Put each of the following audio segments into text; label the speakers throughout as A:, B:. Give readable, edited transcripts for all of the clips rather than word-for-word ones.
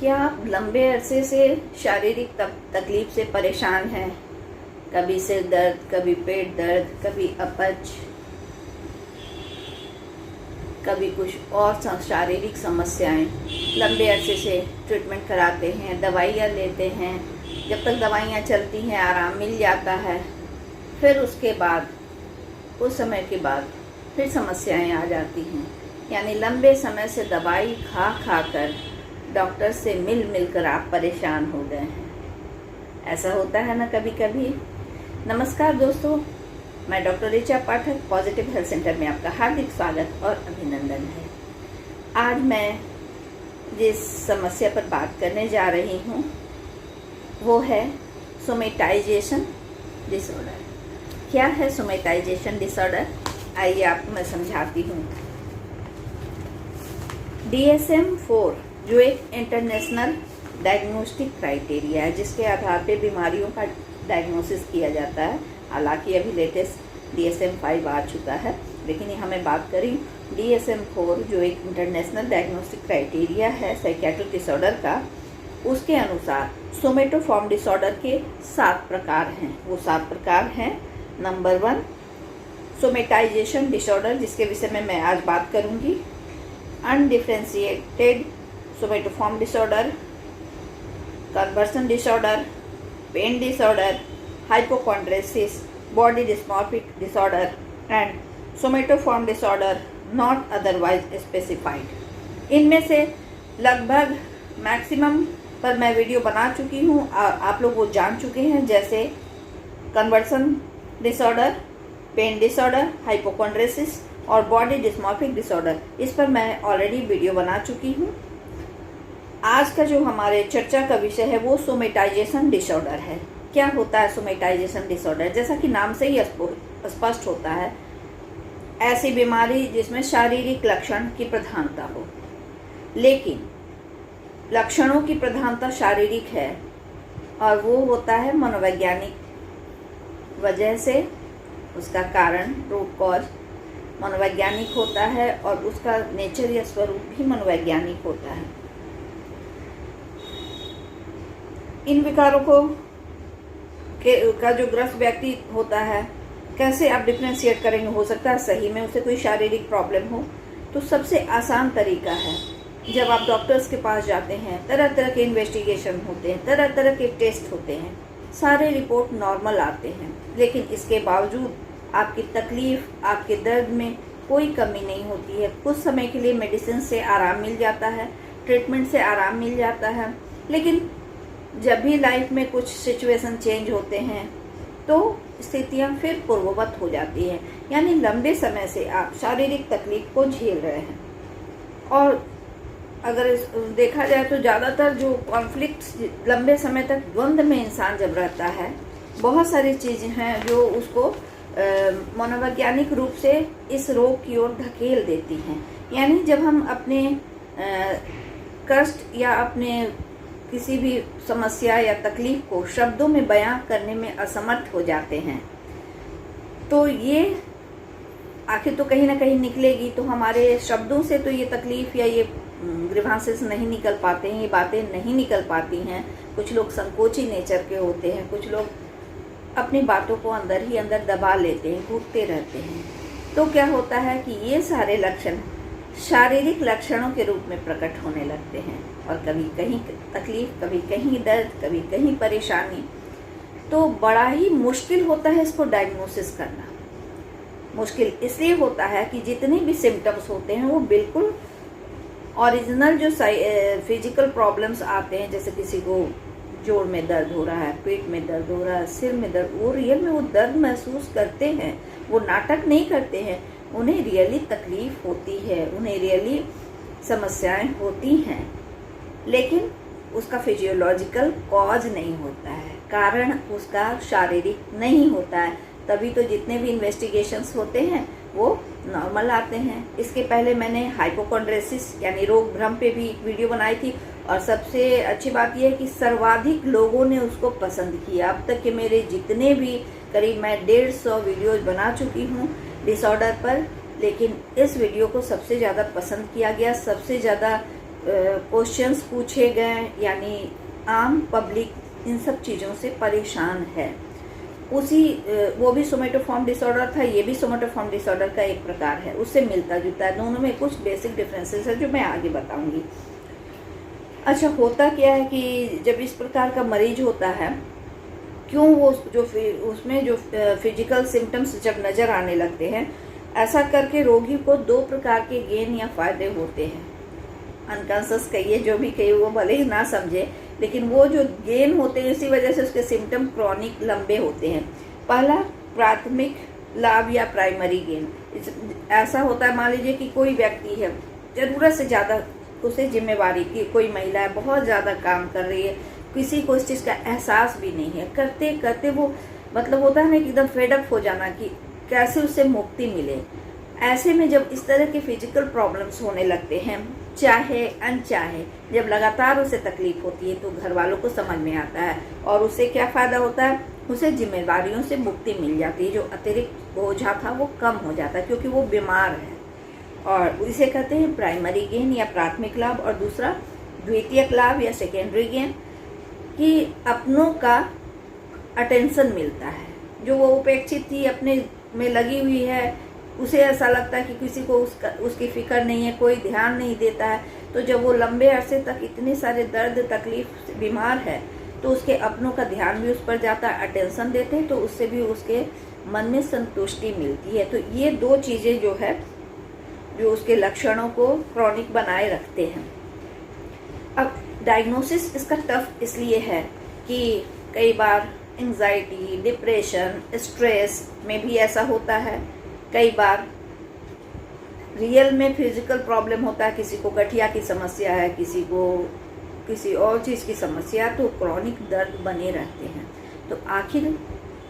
A: क्या आप लंबे अरसे से शारीरिक तकलीफ से परेशान हैं? कभी सिर दर्द, कभी पेट दर्द, कभी अपच, कभी कुछ और शारीरिक समस्याएं। लंबे अरसे से ट्रीटमेंट कराते हैं, दवाइयाँ लेते हैं, जब तक दवाइयाँ चलती हैं आराम मिल जाता है, फिर उसके बाद कुछ समय के बाद फिर समस्याएं आ जाती हैं। यानी लंबे समय से दवाई खा खा कर डॉक्टर से मिल कर आप परेशान हो गए हैं। ऐसा होता है ना कभी कभी। नमस्कार दोस्तों, मैं डॉक्टर ऋचा पाठक, पॉजिटिव हेल्थ सेंटर में आपका हार्दिक स्वागत और अभिनंदन है। आज मैं जिस समस्या पर बात करने जा रही हूँ वो है सोमेटाइजेशन डिसऑर्डर। क्या है सोमेटाइजेशन डिसऑर्डर? आइए आपको मैं समझाती हूँ। DSM-4 जो एक इंटरनेशनल डायग्नोस्टिक क्राइटेरिया है जिसके आधार पे बीमारियों का डायग्नोसिस किया जाता है। हालांकि अभी लेटेस्ट DSM-5 आ चुका है, लेकिन यहाँ मैं बात करी DSM-4 जो एक इंटरनेशनल डायग्नोस्टिक क्राइटेरिया है साइकियाट्रिक डिसऑर्डर का। उसके अनुसार सोमेटोफॉर्म डिसऑर्डर के 7 प्रकार हैं। वो 7 प्रकार हैं। नंबर 1 सोमेटाइजेशन डिसऑर्डर, जिसके विषय में मैं आज बात करूंगी। Undifferentiated somatoform disorder, conversion disorder, pain disorder, hypochondriasis, body dysmorphic disorder and somatoform disorder not otherwise specified. इनमें से लगभग मैक्सिमम पर मैं वीडियो बना चुकी हूँ, आप लोग वो जान चुके हैं, जैसे कन्वर्सन डिसऑर्डर, पेन डिसऑर्डर, हाइपोकॉन्ड्रेसिस और बॉडी डिस्मॉर्फिक डिसऑर्डर। इस पर मैं ऑलरेडी वीडियो बना चुकी हूँ। आज का जो हमारे चर्चा का विषय है वो सोमेटाइजेशन डिसऑर्डर है। क्या होता है सोमेटाइजेशन डिसऑर्डर? जैसा कि नाम से ही स्पष्ट होता है, ऐसी बीमारी जिसमें शारीरिक लक्षण की प्रधानता हो, लेकिन लक्षणों की प्रधानता शारीरिक है और वो होता है मनोवैज्ञानिक वजह से। उसका कारण, रूट कॉज मनोवैज्ञानिक होता है और उसका नेचर या स्वरूप भी मनोवैज्ञानिक होता है। इन विकारों का जो ग्रस्त व्यक्ति होता है, कैसे आप डिफ्रेंशिएट करेंगे? हो सकता है सही में उसे कोई शारीरिक प्रॉब्लम हो, तो सबसे आसान तरीका है, जब आप डॉक्टर्स के पास जाते हैं, तरह तरह के इन्वेस्टिगेशन होते हैं, तरह तरह के टेस्ट होते हैं, सारे रिपोर्ट नॉर्मल आते हैं, लेकिन इसके बावजूद आपकी तकलीफ, आपके दर्द में कोई कमी नहीं होती है। कुछ समय के लिए मेडिसिन से आराम मिल जाता है, ट्रीटमेंट से आराम मिल जाता है, लेकिन जब भी लाइफ में कुछ सिचुएशन चेंज होते हैं तो स्थितियां फिर पूर्ववत हो जाती हैं। यानी लंबे समय से आप शारीरिक तकलीफ को झेल रहे हैं। और अगर देखा जाए तो ज़्यादातर जो कॉन्फ्लिक्ट लंबे समय तक द्वंद्व में इंसान जब रहता है, बहुत सारी चीज़ें हैं जो उसको मनोवैज्ञानिक रूप से इस रोग की ओर धकेल देती हैं। यानी जब हम अपने कष्ट या अपने किसी भी समस्या या तकलीफ को शब्दों में बयां करने में असमर्थ हो जाते हैं, तो ये आखिर तो कहीं ना कहीं निकलेगी। तो हमारे शब्दों से तो ये तकलीफ या ये ग्रीवांसेस नहीं निकल पाते हैं, ये बातें नहीं निकल पाती हैं। कुछ लोग संकोची नेचर के होते हैं, कुछ लोग अपनी बातों को अंदर ही अंदर दबा लेते हैं, घुटते रहते हैं। तो क्या होता है कि ये सारे लक्षण शारीरिक लक्षणों के रूप में प्रकट होने लगते हैं, और कभी कहीं तकलीफ, कभी कहीं दर्द, कभी कहीं परेशानी। तो बड़ा ही मुश्किल होता है इसको डायग्नोसिस करना। मुश्किल इसलिए होता है कि जितने भी सिम्टम्स होते हैं वो बिल्कुल ओरिजिनल जो फिजिकल प्रॉब्लम्स आते हैं, जैसे किसी को जोड़ में दर्द हो रहा है, पेट में दर्द हो रहा है, सिर में दर्द, वो रियल में वो दर्द महसूस करते हैं, वो नाटक नहीं करते हैं। उन्हें रियली तकलीफ होती है, उन्हें रियली समस्याएं होती हैं, लेकिन उसका फिजियोलॉजिकल कॉज नहीं होता है, कारण उसका शारीरिक नहीं होता है। तभी तो जितने भी इन्वेस्टिगेशंस होते हैं वो नॉर्मल आते हैं। इसके पहले मैंने हाइपोकॉन्ड्रेसिस यानी रोग भ्रम पे भी एक वीडियो बनाई थी, और सबसे अच्छी बात यह है कि सर्वाधिक लोगों ने उसको पसंद किया। अब तक के मेरे जितने भी करीब मैं 150 वीडियोज बना चुकी हूँ डिसऑर्डर पर, लेकिन इस वीडियो को सबसे ज़्यादा पसंद किया गया, सबसे ज़्यादा क्वेश्चंस पूछे गए, यानी आम पब्लिक इन सब चीज़ों से परेशान है। उसी वो भी सोमेटोफॉर्म डिसऑर्डर था, ये भी सोमेटोफॉर्म डिसऑर्डर का एक प्रकार है, उससे मिलता जुलता है। दोनों में कुछ बेसिक डिफरेंसेस है जो मैं आगे बताऊंगी। अच्छा, होता क्या है कि जब इस प्रकार का मरीज होता है, क्यों वो जो उसमें जो फिजिकल सिम्टम्स जब नज़र आने लगते हैं, ऐसा करके रोगी को दो प्रकार के गेन या फायदे होते हैं। अनकॉन्शियस कहिए, जो भी कहिए, वो भले ही ना समझे, लेकिन वो जो गेन होते हैं इसी वजह से उसके सिम्टम क्रॉनिक लंबे होते हैं। पहला प्राथमिक लाभ या प्राइमरी गेन। ऐसा होता है, मान लीजिए कि कोई व्यक्ति है, जरूरत से ज़्यादा उसे जिम्मेवारी की, कोई महिला है बहुत ज़्यादा काम कर रही है, किसी को इस चीज़ का एहसास भी नहीं है, करते करते वो मतलब होता है ना कि एकदम फेडअप हो जाना कि कैसे उससे मुक्ति मिले। ऐसे में जब इस तरह के फिजिकल प्रॉब्लम्स होने लगते हैं, चाहे अनचाहे, जब लगातार उसे तकलीफ होती है, तो घर वालों को समझ में आता है और उससे क्या फ़ायदा होता है, उसे जिम्मेदारियों से मुक्ति मिल जाती है। जो अतिरिक्त बोझा था वो कम हो जाता है क्योंकि वो बीमार है, और इसे कहते हैं प्राइमरी गेन या प्राथमिक लाभ। और दूसरा द्वितीयक लाभ या सेकेंडरी गेन, कि अपनों का अटेंशन मिलता है। जो वो उपेक्षित थी, अपने में लगी हुई है, उसे ऐसा लगता है कि किसी को उसकी फिक्र नहीं है, कोई ध्यान नहीं देता है। तो जब वो लंबे अरसे तक इतने सारे दर्द तकलीफ से बीमार है, तो उसके अपनों का ध्यान भी उस पर जाता है, अटेंशन देते हैं, तो उससे भी उसके मन में संतुष्टि मिलती है। तो ये दो चीज़ें जो है, जो उसके लक्षणों को क्रॉनिक बनाए रखते हैं। अब डायग्नोसिस इसका टफ इसलिए है कि कई बार एंजाइटी, डिप्रेशन, स्ट्रेस में भी ऐसा होता है। कई बार रियल में फिजिकल प्रॉब्लम होता है, किसी को गठिया की समस्या है, किसी को किसी और चीज़ की समस्या, तो क्रॉनिक दर्द बने रहते हैं। तो आखिर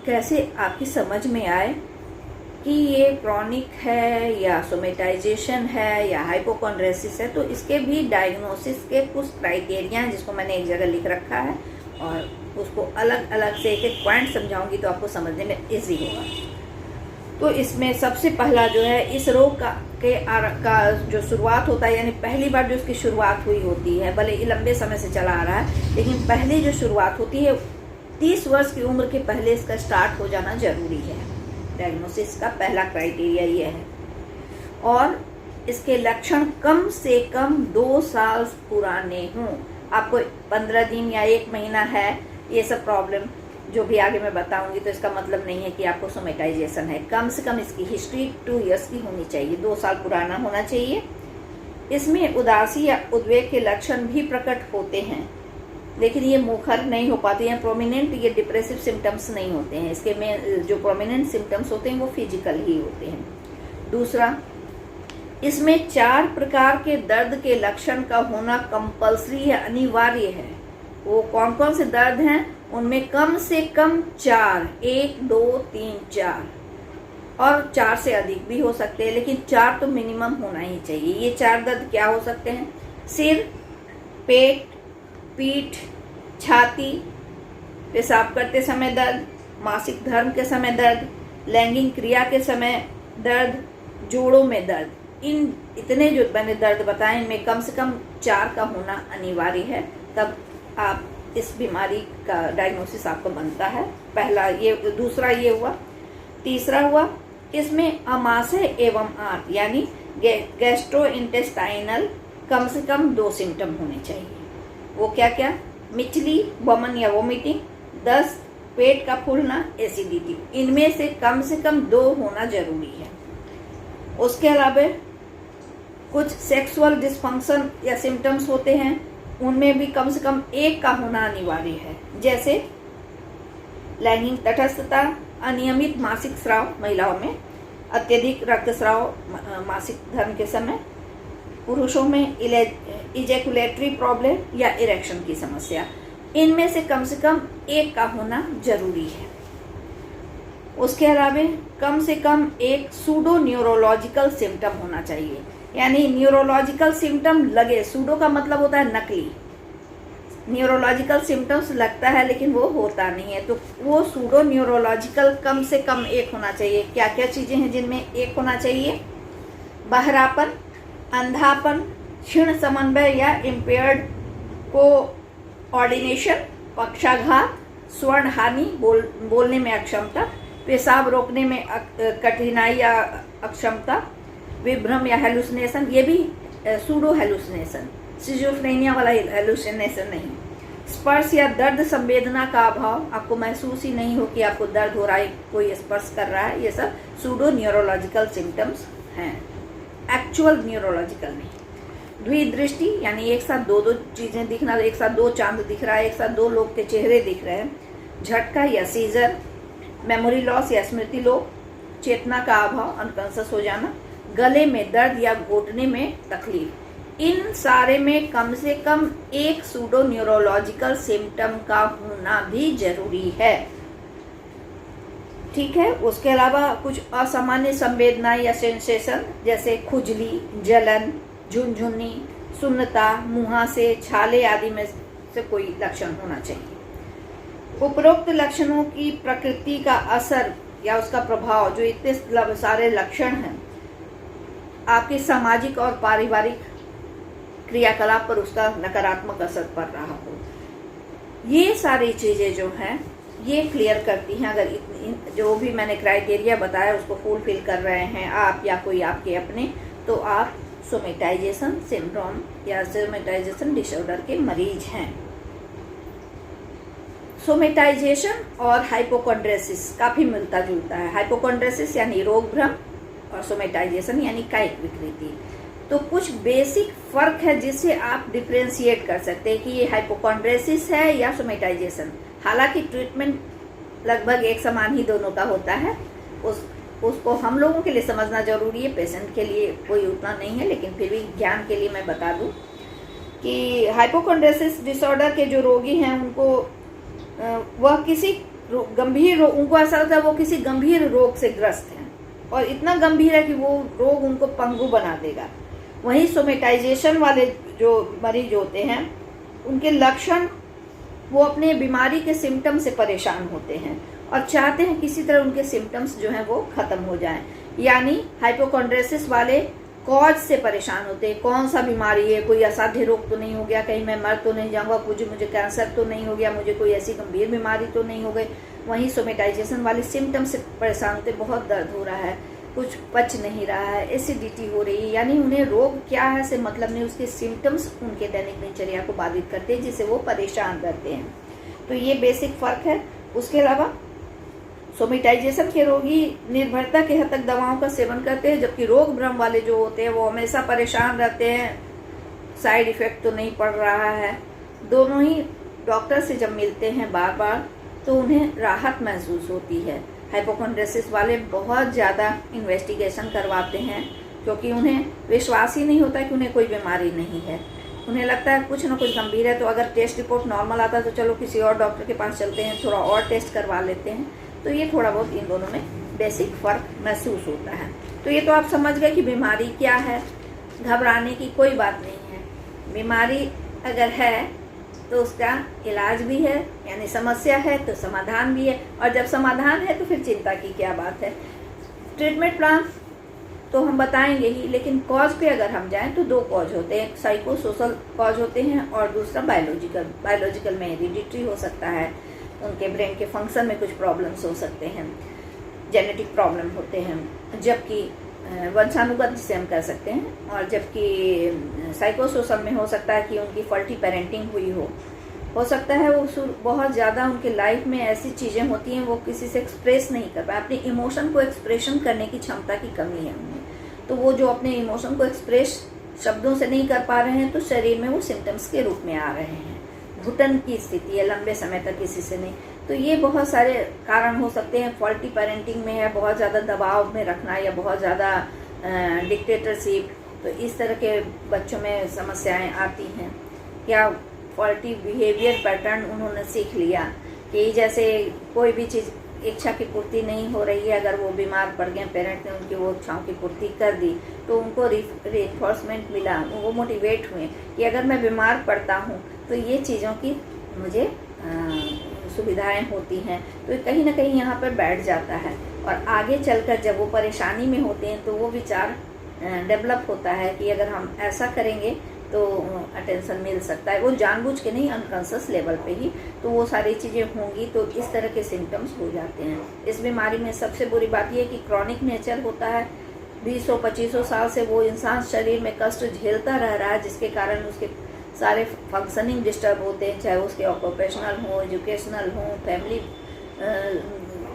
A: कैसे आपकी समझ में आए कि ये क्रॉनिक है या सोमेटाइजेशन है या हाइपोकॉन्ड्रेसिस है, तो इसके भी डायग्नोसिस के कुछ क्राइटेरिया हैं जिसको मैंने एक जगह लिख रखा है, और उसको अलग अलग से एक एक पॉइंट समझाऊंगी तो आपको समझने में इजी होगा। तो इसमें सबसे पहला जो है, इस रोग का जो शुरुआत होता है, यानी पहली बार जो इसकी शुरुआत हुई होती है, भले ही लंबे समय से चला आ रहा है, लेकिन पहली जो शुरुआत होती है 30 वर्ष की उम्र के पहले इसका स्टार्ट हो जाना जरूरी है। डायग्नोसिस का पहला क्राइटेरिया ये है। और इसके लक्षण कम से कम 2 साल पुराने हों। आपको 15 दिन या 1 महीना है ये सब प्रॉब्लम, जो भी आगे मैं बताऊंगी, तो इसका मतलब नहीं है कि आपको सोमेटाइजेशन है। कम से कम इसकी हिस्ट्री 2 इयर्स की होनी चाहिए, 2 साल पुराना होना चाहिए। इसमें उदासी या उद्वेग के लक्षण भी प्रकट होते हैं, लेकिन ये मुखर नहीं हो पाते हैं, प्रोमिनेंट ये डिप्रेसिव सिम्टम्स नहीं होते हैं। इसके में जो प्रोमिनेंट सिम्टम्स होते हैं वो फिजिकल ही होते हैं। दूसरा, इसमें 4 प्रकार के दर्द के लक्षण का होना कंपल्सरी है, अनिवार्य है। वो कौन कौन से दर्द हैं? उनमें कम से कम 4, 1, 2, 3, 4, और 4 से अधिक भी हो सकते हैं, लेकिन 4 तो मिनिमम होना ही चाहिए। ये 4 दर्द क्या हो सकते हैं? सिर, पेट, पीठ, छाती, पेशाब करते समय दर्द, मासिक धर्म के समय दर्द, लैंगिक क्रिया के समय दर्द, जोड़ों में दर्द। इतने जो मैंने दर्द बताए, इनमें कम से कम 4 का होना अनिवार्य है, तब आप इस बीमारी का डायग्नोसिस आपको बनता है। पहला ये, दूसरा ये हुआ। तीसरा हुआ, इसमें अमाशय एवं आंत यानी गैस्ट्रोइंटेस्टाइनल कम से कम 2 सिम्टम होने चाहिए। वो क्या क्या? मिचली, वमन या वोमिटिंग, दस्त, पेट का फूलना, एसिडिटी। इनमें से कम 2 होना जरूरी है। उसके अलावा कुछ सेक्सुअल डिस्फंक्शन या सिम्टम्स होते हैं, उनमें भी कम से कम 1 का होना अनिवार्य है। जैसे लैंगिक तटस्थता, अनियमित मासिक स्राव महिलाओं में, अत्यधिक रक्तस्राव मासिक धर्म के समय, पुरुषों में इजैकुलेटरी प्रॉब्लम या इरेक्शन की समस्या। इनमें से कम 1 का होना जरूरी है। उसके अलावा कम से कम 1 सूडो न्यूरोलॉजिकल सिम्टम होना चाहिए, यानी न्यूरोलॉजिकल सिम्टम लगे। सूडो का मतलब होता है नकली। न्यूरोलॉजिकल सिम्टम्स लगता है लेकिन वो होता नहीं है, तो वो सूडो न्यूरोलॉजिकल कम से कम 1 होना चाहिए। क्या क्या चीजें हैं जिनमें 1 होना चाहिए? बहरापन, अंधापन, क्षीण समन्वय या इम्पेयर्ड कोऑर्डिनेशन, पक्षाघात, स्वर्ण हानि, बोलने में अक्षमता, पेशाब रोकने में कठिनाई या अक्षमता, विभ्रम या हेलुसिनेशन, ये भी सूडो हेलुसिनेशन, सिजोफ्रेनिया वाला हेलुसिनेशन नहीं। स्पर्श या दर्द संवेदना का अभाव, आपको महसूस ही नहीं हो कि आपको दर्द हो रहा है, कोई स्पर्श कर रहा है, ये सब सूडो न्यूरोलॉजिकल सिम्टम्स हैं, एक्चुअल न्यूरोलॉजिकल नहीं। द्विदृष्टि यानी एक साथ दो चीजें दिखना, एक साथ दो चांद दिख रहा है, एक साथ दो लोग के चेहरे दिख रहे हैं, झटका या सीजर, मेमोरी लॉस या स्मृति लोप, चेतना का अभाव, अनकॉन्शियस हो जाना, गले में दर्द या घोटने में तकलीफ, इन सारे में कम से कम एक सूडो न्यूरोलॉजिकल सिम्टम का होना भी जरूरी है। ठीक है। उसके अलावा कुछ असामान्य संवेदना या सेंसेशन जैसे खुजली, जलन, झुनझुनी, सुन्नता, मुहासे, छाले आदि में से कोई लक्षण होना चाहिए। उपरोक्त लक्षणों की प्रकृति का असर या उसका प्रभाव, जो इतने सारे लक्षण हैं, आपके सामाजिक और पारिवारिक क्रियाकलाप पर उसका नकारात्मक असर पड़ रहा हो, ये सारी चीजें जो हैं ये क्लियर करती हैं। अगर जो भी मैंने क्राइटेरिया बताया उसको फुलफिल कर रहे हैं आप या कोई आपके अपने, तो आप सोमेटाइजेशन सिंड्रोम या सोमेटाइजेशन डिसऑर्डर के मरीज हैं। सोमेटाइजेशन और हाइपोकॉन्ड्रेसिस काफी मिलता जुलता है। हाइपोकॉन्ड्रेसिस यानी रोग भ्रम और सोमेटाइजेशन यानी कायिक विकृति। तो कुछ बेसिक फर्क है जिससे आप डिफ्रेंशिएट कर सकते हैं कि ये हाइपोकॉन्ड्रेसिस है या सोमेटाइजेशन। हालांकि ट्रीटमेंट लगभग एक समान ही दोनों का होता है, उसको हम लोगों के लिए समझना जरूरी है, पेशेंट के लिए कोई उतना नहीं है, लेकिन फिर भी ज्ञान के लिए मैं बता दूं कि हाइपोकॉन्ड्रेसिस डिसऑर्डर के जो रोगी हैं उनको वह किसी गंभीर उनको ऐसा लगता है वो किसी गंभीर रोग से ग्रस्त हैं और इतना गंभीर है कि वो रोग उनको पंगु बना देगा। वहीं सोमेटाइजेशन वाले जो मरीज होते हैं उनके लक्षण, वो अपने बीमारी के सिम्टम से परेशान होते हैं और चाहते हैं किसी तरह उनके सिम्टम्स जो हैं वो खत्म हो जाएं। यानी हाइपोकॉन्ड्रेसिस वाले कॉज से परेशान होते हैं, कौन सा बीमारी है, कोई असाध्य रोग तो नहीं हो गया, कहीं मैं मर तो नहीं जाऊंगा, मुझे कैंसर तो नहीं हो गया, मुझे कोई ऐसी गंभीर बीमारी तो नहीं हो गई। वहीं सोमेटाइजेशन वाले सिम्टम से परेशान होते, बहुत दर्द हो रहा है, कुछ पच नहीं रहा है, एसिडिटी हो रही है, यानी उन्हें रोग क्या है से मतलब नहीं, उसके सिम्टम्स उनके दैनिक दिनचर्या को बाधित करते हैं जिससे वो परेशान रहते हैं। तो ये बेसिक फर्क है। उसके अलावा सोमेटाइजेशन के रोगी निर्भरता के हद तक दवाओं का सेवन करते हैं, जबकि रोग भ्रम वाले जो होते हैं वो हमेशा परेशान रहते हैं, साइड इफेक्ट तो नहीं पड़ रहा है। दोनों ही डॉक्टर से जब मिलते हैं बार बार तो उन्हें राहत महसूस होती है। हाइपोकॉन्ड्रेसिस वाले बहुत ज़्यादा इन्वेस्टिगेशन करवाते हैं क्योंकि उन्हें विश्वास ही नहीं होता कि उन्हें कोई बीमारी नहीं है। उन्हें लगता है कुछ ना कुछ गंभीर है, तो अगर टेस्ट रिपोर्ट नॉर्मल आता है तो चलो किसी और डॉक्टर के पास चलते हैं, थोड़ा और टेस्ट करवा लेते हैं। तो ये थोड़ा बहुत इन दोनों में बेसिक फ़र्क महसूस होता है। तो ये तो आप समझ गए कि बीमारी क्या है, घबराने की कोई बात नहीं है। बीमारी अगर है तो उसका इलाज भी है, यानी समस्या है तो समाधान भी है, और जब समाधान है तो फिर चिंता की क्या बात है। ट्रीटमेंट प्लान तो हम बताएंगे ही, लेकिन कॉज पे अगर हम जाएं तो दो कॉज होते हैं, साइको सोशल कॉज होते हैं और दूसरा बायोलॉजिकल में हेरिडिटरी हो सकता है, उनके ब्रेन के फंक्शन में कुछ प्रॉब्लम्स हो सकते हैं, जेनेटिक प्रॉब्लम होते हैं, जबकि वंशानुगत जिसे हम कह सकते हैं, और जबकि साइकोसोशल में हो सकता है कि उनकी फॉल्टी पेरेंटिंग हुई हो सकता है वो बहुत ज़्यादा उनके लाइफ में ऐसी चीज़ें होती हैं वो किसी से एक्सप्रेस नहीं कर पाए, अपने इमोशन को एक्सप्रेशन करने की क्षमता की कमी है उनमें। तो वो जो अपने इमोशन को एक्सप्रेस शब्दों से नहीं कर पा रहे हैं तो शरीर में वो सिम्टम्स के रूप में आ रहे हैं, घुटन की स्थिति है, लंबे समय तक किसी से नहीं। तो ये बहुत सारे कारण हो सकते हैं। फॉल्टी पेरेंटिंग में है, बहुत ज़्यादा दबाव में रखना या बहुत ज़्यादा डिक्टेटरशिप, तो इस तरह के बच्चों में समस्याएं आती हैं। या फॉल्टी बिहेवियर पैटर्न उन्होंने सीख लिया कि जैसे कोई भी चीज़ इच्छा की पूर्ति नहीं हो रही है, अगर वो बीमार पड़ गए, पेरेंट ने उनकी वो इच्छाओं की पूर्ति कर दी तो उनको रिइंफोर्समेंट मिला, वो मोटिवेट हुए कि अगर मैं बीमार पड़ता हूँ तो ये चीज़ों की मुझे सुविधाएं होती हैं। तो कहीं ना कहीं यहाँ पर बैठ जाता है और आगे चलकर जब वो परेशानी में होते हैं तो वो विचार डेवलप होता है कि अगर हम ऐसा करेंगे तो अटेंशन मिल सकता है, वो जानबूझ के नहीं, अनकॉन्शियस लेवल पे ही तो वो सारी चीज़ें होंगी, तो इस तरह के सिम्टम्स हो जाते हैं। इस बीमारी में सबसे बुरी बात यह है कि क्रॉनिक नेचर होता है। 20-25 साल से वो इंसान शरीर में कष्ट झेलता रह रहा है, जिसके कारण उसके सारे फंक्शनिंग डिस्टर्ब होते हैं, चाहे उसके ऑक्यूपेशनल हो, एजुकेशनल हो, फैमिली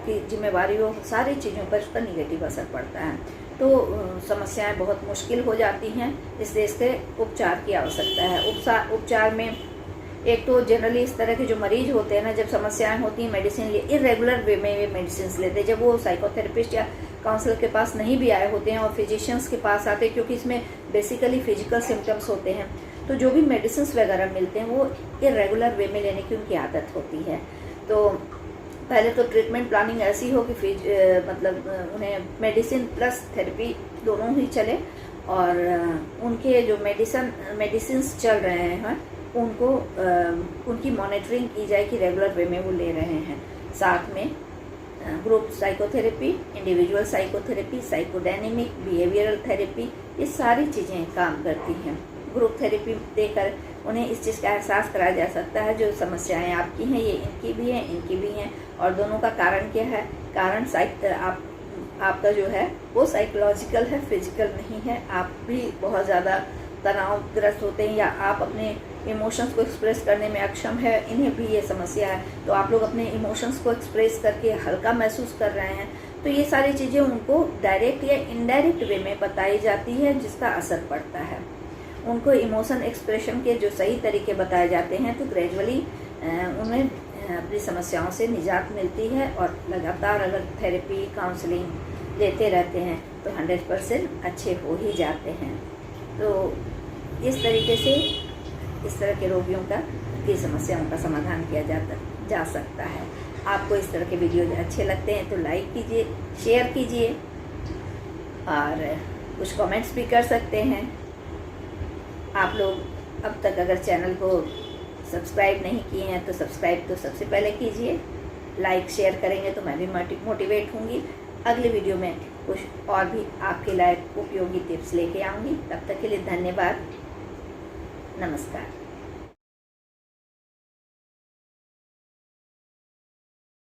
A: की जिम्मेवारी हो, सारी चीज़ों पर उसका निगेटिव असर पड़ता है। तो समस्याएं बहुत मुश्किल हो जाती हैं, इसलिए इसके उपचार की आवश्यकता है। उपचार में एक तो जनरली इस तरह के जो मरीज होते हैं ना, जब समस्याएं होती हैं मेडिसिन इरेगुलर वे में वे मेडिसिन लेते हैं, जब वो साइकोथेरेपिस्ट या काउंसलर के पास नहीं भी आए होते हैं और फिजिशियंस के पास आते हैं, क्योंकि इसमें बेसिकली फिजिकल सिम्टम्स होते हैं, तो जो भी मेडिसिन वगैरह मिलते हैं वो इरेगुलर वे में लेने की उनकी आदत होती है। तो पहले तो ट्रीटमेंट प्लानिंग ऐसी हो कि मतलब उन्हें मेडिसिन प्लस थेरेपी दोनों ही चले, और उनके जो मेडिसिन चल रहे हैं उनको उनकी मॉनिटरिंग की जाए कि रेगुलर वे में वो ले रहे हैं। साथ में group psychotherapy, individual psychotherapy, psychodynamic, behavioural therapy, ये सारी चीज़ें काम करती हैं। ग्रुप थेरेपी देकर उन्हें इस चीज़ का एहसास कराया जा सकता है जो समस्याएं आपकी हैं ये इनकी भी हैं, इनकी भी हैं, और दोनों का कारण क्या है। कारण आपका जो है वो साइकोलॉजिकल है, फिजिकल नहीं है। आप भी बहुत ज़्यादा तनावग्रस्त होते हैं या आप अपने इमोशंस को एक्सप्रेस करने में अक्षम है, इन्हें भी ये समस्या है, तो आप लोग अपने इमोशंस को एक्सप्रेस करके हल्का महसूस कर रहे हैं, तो ये सारी चीज़ें उनको डायरेक्ट या इनडायरेक्ट वे में बताई जाती है, जिसका असर पड़ता है। उनको इमोशन एक्सप्रेशन के जो सही तरीके बताए जाते हैं, तो ग्रेजुअली उन्हें अपनी समस्याओं से निजात मिलती है, और लगातार अगर थेरेपी काउंसलिंग लेते रहते हैं तो 100% अच्छे हो ही जाते हैं। तो इस तरीके से इस तरह के रोगियों की समस्याओं का समाधान किया जा सकता है। आपको इस तरह के वीडियो अच्छे लगते हैं तो लाइक कीजिए, शेयर कीजिए, और कुछ कमेंट्स भी कर सकते हैं। आप लोग अब तक अगर चैनल को सब्सक्राइब नहीं किए हैं तो सब्सक्राइब तो सबसे पहले कीजिए, लाइक शेयर करेंगे तो मैं भी मोटिवेट होंगी। अगले वीडियो में कुछ और भी आपके लायक उपयोगी टिप्स लेके आऊँगी। तब तक के लिए धन्यवाद, नमस्कार।